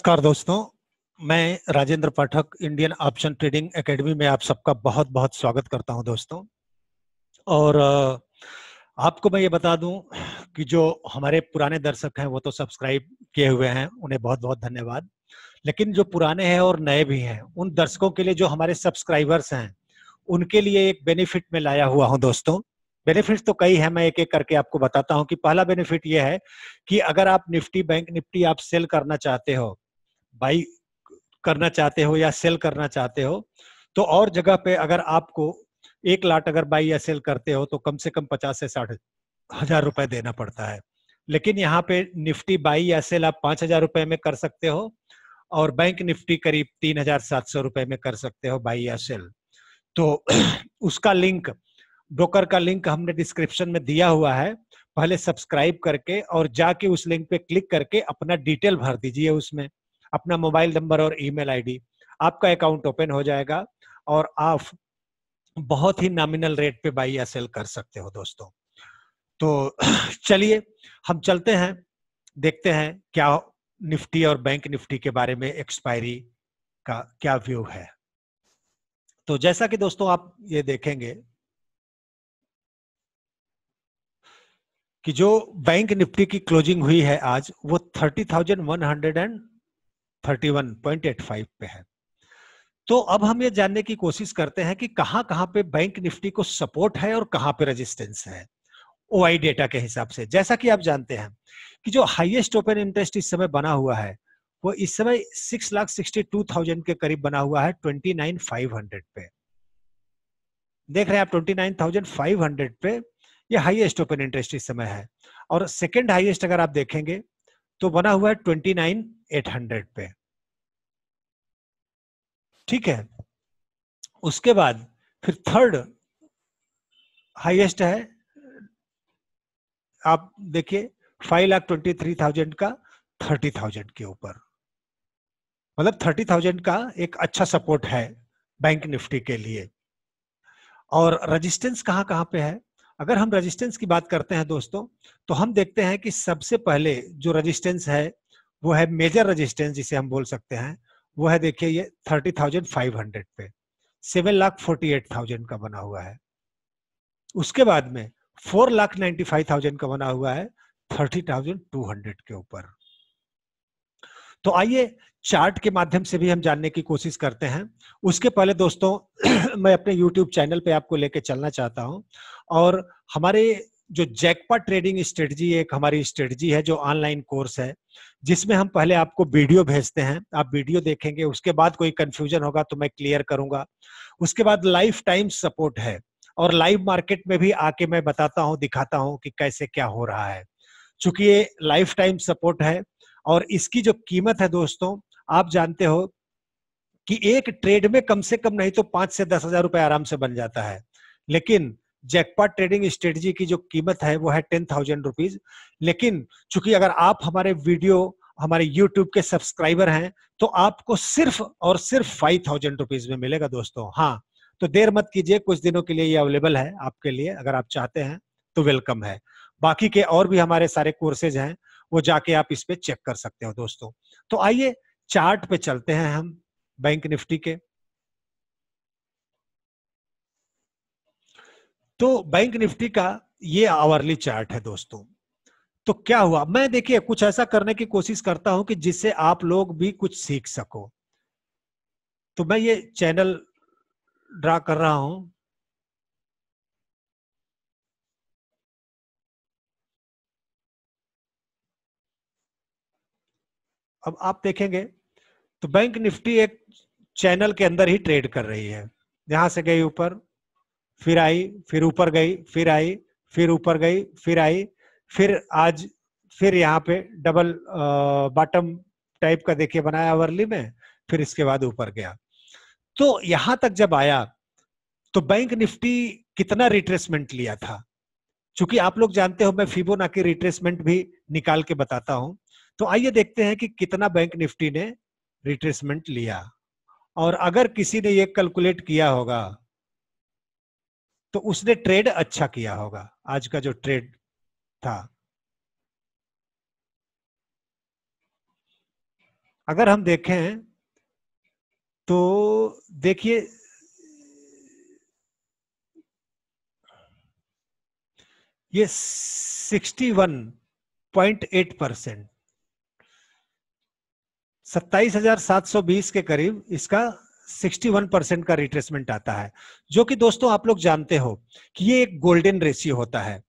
नमस्कार दोस्तों, मैं राजेंद्र पाठक इंडियन ऑप्शन ट्रेडिंग एकेडमी में आप सबका बहुत बहुत स्वागत करता हूं दोस्तों। और आपको मैं ये बता दूं कि जो हमारे पुराने दर्शक हैं वो तो सब्सक्राइब किए हुए हैं, उन्हें बहुत बहुत धन्यवाद। लेकिन जो पुराने हैं और नए भी हैं, उन दर्शकों के लिए जो हमारे सब्सक्राइबर्स हैं उनके लिए एक बेनिफिट में लाया हुआ हूं दोस्तों। बेनिफिट तो कई है, मैं एक एक करके आपको बताता हूं कि पहला बेनिफिट ये है कि अगर आप निफ्टी बैंक निफ्टी आप सेल करना चाहते हो, बाई करना चाहते हो या सेल करना चाहते हो, तो और जगह पे अगर आपको 1 लाख अगर बाई या सेल करते हो तो कम से कम 50 से 60 हजार रुपए देना पड़ता है। लेकिन यहाँ पे निफ्टी बाई या सेल आप 5,000 रुपए में कर सकते हो और बैंक निफ्टी करीब 3,700 रुपए में कर सकते हो बाई या सेल। तो उसका लिंक, ब्रोकर का लिंक हमने डिस्क्रिप्शन में दिया हुआ है। पहले सब्सक्राइब करके और जाके उस लिंक पे क्लिक करके अपना डिटेल भर दीजिए, उसमें अपना मोबाइल नंबर और ईमेल आईडी, आपका अकाउंट ओपन हो जाएगा और आप बहुत ही नॉमिनल रेट पे बाई या सेल कर सकते हो दोस्तों। तो चलिए हम चलते हैं, देखते हैं क्या निफ्टी और बैंक निफ्टी के बारे में एक्सपायरी का क्या व्यू है। तो जैसा कि दोस्तों आप ये देखेंगे कि जो बैंक निफ्टी की क्लोजिंग हुई है आज, वो 30,131.85 पे है। तो अब हम ये जानने की कोशिश करते हैं कि कहां कहां पे बैंक निफ्टी को सपोर्ट है और कहां पे रेजिस्टेंस है ओआई डेटा के हिसाब से। जैसा कि आप जानते हैं कि जो हाईएस्ट ओपन इंटरेस्ट इस समय बना हुआ है वो इस समय 6,62,000 के करीब बना हुआ है 29,500 पे। देख रहे हैं आप 29,500 पे ये हाईएस्ट ओपन इंटरेस्ट इस समय है। और सेकेंड हाईएस्ट अगर आप देखेंगे तो बना हुआ है 29,800 पे। ठीक है, उसके बाद फिर थर्ड हाईएस्ट है, आप देखिए 5,23,000 का 30,000 के ऊपर, मतलब 30,000 का एक अच्छा सपोर्ट है बैंक निफ्टी के लिए। और रेजिस्टेंस कहां कहां पे है, अगर हम रेजिस्टेंस की बात करते हैं दोस्तों, तो हम देखते हैं कि सबसे पहले जो रेजिस्टेंस है वो है मेजर रेजिस्टेंस जिसे हम बोल सकते हैं, वो है देखिए ये 30,500 पे, 7,48,000 का बना हुआ है। उसके बाद में 4,95,000 का बना हुआ है 30,200 के ऊपर। तो आइए चार्ट के माध्यम से भी हम जानने की कोशिश करते हैं। उसके पहले दोस्तों मैं अपने YouTube चैनल पे आपको लेके चलना चाहता हूं। और हमारे जो जैकपॉट ट्रेडिंग स्ट्रेटजी, एक हमारी स्ट्रेटजी है जो ऑनलाइन कोर्स है, जिसमें हम पहले आपको वीडियो भेजते हैं, आप वीडियो देखेंगे, उसके बाद कोई कंफ्यूजन होगा तो मैं क्लियर करूंगा। उसके बाद लाइफ टाइम सपोर्ट है और लाइव मार्केट में भी आके मैं बताता हूं, दिखाता हूं कि कैसे क्या हो रहा है। चूंकि ये लाइफ टाइम सपोर्ट है और इसकी जो कीमत है दोस्तों, आप जानते हो कि एक ट्रेड में कम से कम नहीं तो 5 से 10,000 रुपए आराम से बन जाता है। लेकिन जैकपॉट ट्रेडिंग स्ट्रेटजी की जो कीमत है वो है 10,000 रुपीज। लेकिन चूंकि अगर आप हमारे वीडियो, हमारे यूट्यूब के सब्सक्राइबर हैं, तो आपको सिर्फ और सिर्फ 5,000 रुपीज में मिलेगा दोस्तों। हाँ, तो देर मत कीजिए, कुछ दिनों के लिए ये अवेलेबल है आपके लिए, अगर आप चाहते हैं तो वेलकम है। बाकी के और भी हमारे सारे कोर्सेज हैं, वो जाके आप इस पे चेक कर सकते हो दोस्तों। तो आइए चार्ट पे चलते हैं हम बैंक निफ्टी के। तो बैंक निफ्टी का ये आवरली चार्ट है दोस्तों। तो क्या हुआ, मैं देखिए कुछ ऐसा करने की कोशिश करता हूं कि जिससे आप लोग भी कुछ सीख सको। तो मैं ये चैनल ड्रा कर रहा हूं। अब आप देखेंगे तो बैंक निफ्टी एक चैनल के अंदर ही ट्रेड कर रही है। यहां से गई ऊपर, फिर आई, फिर ऊपर गई, फिर आई, फिर ऊपर गई, फिर आई, फिर आज फिर यहाँ पे डबल बॉटम टाइप का देखिए बनाया वर्ली में, फिर इसके बाद ऊपर गया। तो यहां तक जब आया तो बैंक निफ्टी कितना रिट्रेसमेंट लिया था, चूंकि आप लोग जानते हो मैं फिबोनाची रिट्रेसमेंट भी निकाल के बताता हूं। तो आइए देखते हैं कि कितना बैंक निफ्टी ने रिट्रेसमेंट लिया। और अगर किसी ने ये कैलकुलेट किया होगा तो उसने ट्रेड अच्छा किया होगा, आज का जो ट्रेड था। अगर हम देखें तो देखिए ये 61.8%, 27,720 के करीब इसका 61% का रिट्रेसमेंट आता है, जो कि दोस्तों आप लोग जानते हो कि ये एक गोल्डन रेशियो होता है।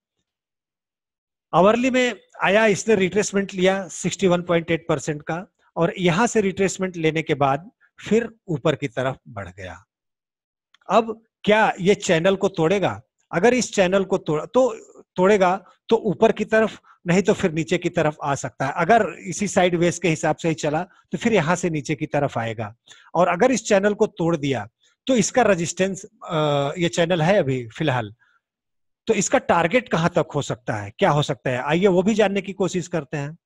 आवरली में आया, इसने रिट्रेसमेंट लिया 61.8% का, और यहां से रिट्रेसमेंट लेने के बाद फिर ऊपर की तरफ बढ़ गया। अब क्या ये चैनल को तोड़ेगा? अगर इस चैनल को तोड़ेगा तो ऊपर की तरफ, नहीं तो फिर नीचे की तरफ आ सकता है। अगर इसी साइड वेज के हिसाब से ही चला तो फिर यहां से नीचे की तरफ आएगा। और अगर इस चैनल को तोड़ दिया तो इसका रेजिस्टेंस, ये चैनल है अभी फिलहाल, तो इसका टारगेट कहां तक हो सकता है, क्या हो सकता है, आइए वो भी जानने की कोशिश करते हैं।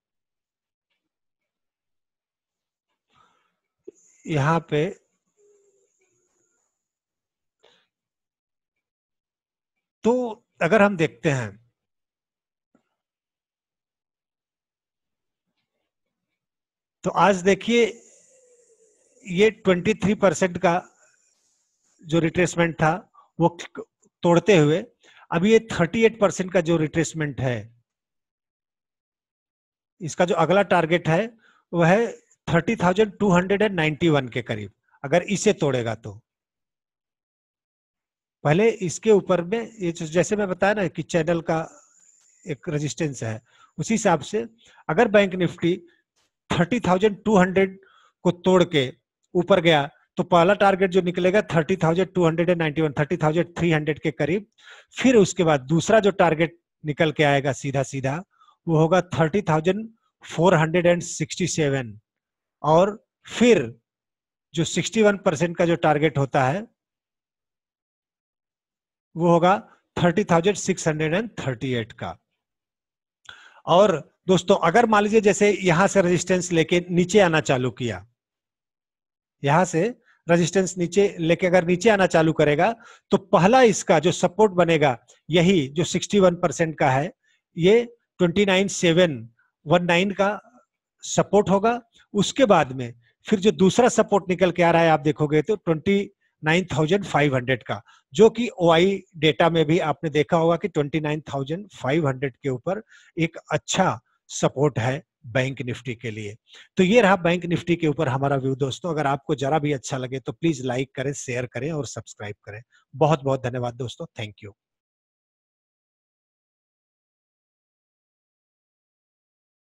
यहाँ पे तो अगर हम देखते हैं तो आज देखिए ये 23% का जो रिट्रेसमेंट था वो तोड़ते हुए अभी ये 38% का जो रिट्रेसमेंट है, इसका जो अगला टारगेट है वह है 30,291 के करीब। अगर इसे तोड़ेगा तो पहले इसके ऊपर में, ये जैसे मैं बताया ना कि चैनल का एक रेजिस्टेंस है, उसी हिसाब से अगर बैंक निफ्टी 30,200 को तोड़ के ऊपर गया तो पहला टारगेट जो निकलेगा 30,291, 30,300 के करीब। फिर उसके बाद दूसरा जो टारगेट निकल के आएगा सीधा सीधा वो होगा 30,467, और फिर जो 61% का जो टारगेट होता है वो होगा 30,638 का। और दोस्तों अगर मान लीजिए जैसे यहां से रेजिस्टेंस लेके नीचे आना चालू किया, यहां से रेजिस्टेंस नीचे लेके अगर नीचे आना चालू करेगा तो पहला इसका जो सपोर्ट बनेगा यही जो 61% का है, ये 29,719 का सपोर्ट होगा। उसके बाद में फिर जो दूसरा सपोर्ट निकल के आ रहा है आप देखोगे तो 29,500 का, जो कि ओआई डेटा में भी आपने देखा होगा कि 29,500 के ऊपर एक अच्छा सपोर्ट है बैंक निफ्टी के लिए। तो ये रहा बैंक निफ्टी के ऊपर हमारा व्यू दोस्तों। अगर आपको जरा भी अच्छा लगे तो प्लीज लाइक करें, शेयर करें और सब्सक्राइब करें। बहुत बहुत धन्यवाद दोस्तों, थैंक यू।